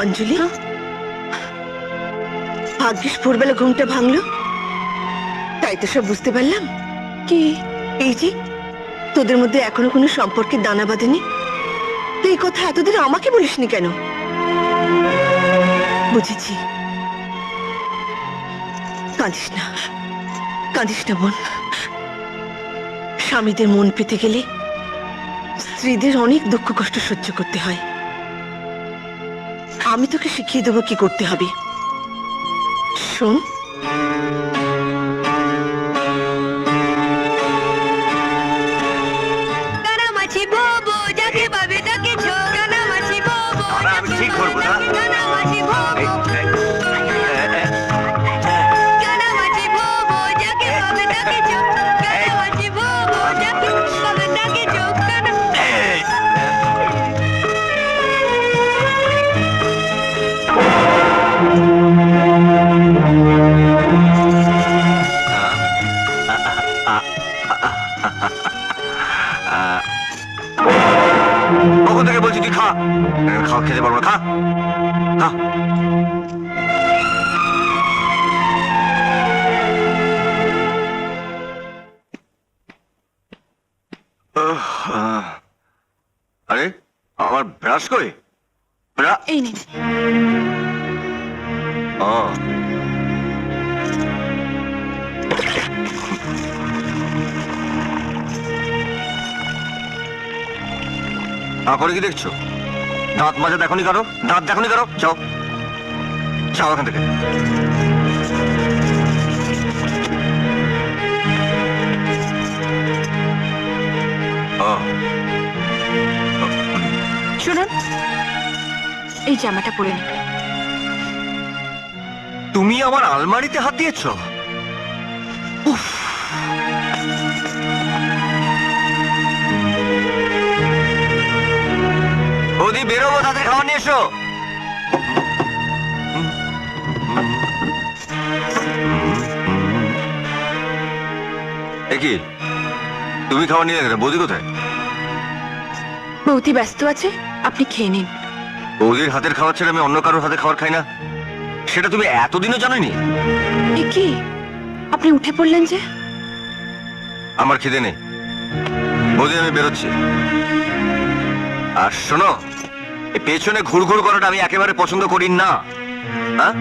অঞ্জলি, ভাগ্যিস ভোরবেলা ঘুমটা ভাঙলো, তাই তো সব বুঝতে পারলাম। কি? এই যে তোদের মধ্যে এখনো কোনো সম্পর্কের দানা বাঁধেনি, তুই এই কথা এতদিন আমাকে বলিসনি কেন? বুঝেছি, কাঁদিস না, কাঁদিস না বোন। স্বামীদের মন পেতে গেলে স্ত্রীদের অনেক দুঃখ কষ্ট সহ্য করতে হয়। আমি তোকে শিখিয়ে দেবো কি করতে হবে। শোন, আমি ঠিক করবো না। কখন থেকে বলছি তুই খা, খাওয়া খেতে পারবো না, খা খা। আরে আমার ব্রাশ করে এই নিন। করে কি দেখছো? দাঁত মাজা দেখনি কারো? দাঁত দেখনি কারো? যাও যাও এখান থেকে। শুনুন, এই জামাটা পরে নিন। তুমি আমার আলমারিতে হাত দিয়েছো? বৌদি বেরোবো, তাদের খাবার নিয়ে এসো। কি তুমি খাবার নিয়ে গেলে? বৌদি কোথায়? বৌদি ব্যস্ত আছে, আপনি খেয়ে নিন। বৌদির হাতের খাবার ছেড়ে আমি অন্য কারোর হাতে খাবার খাই না, সেটা তুমি এতদিনও জানোনি? এ কি, আপনি উঠে পড়লেন যে? আমার খিদে নেই বৌদি, আমি বেরোচ্ছি। আর শোনো, পেছনে ঘুরঘুর করাটা আমি একেবারে পছন্দ করি না। হ্যাঁ,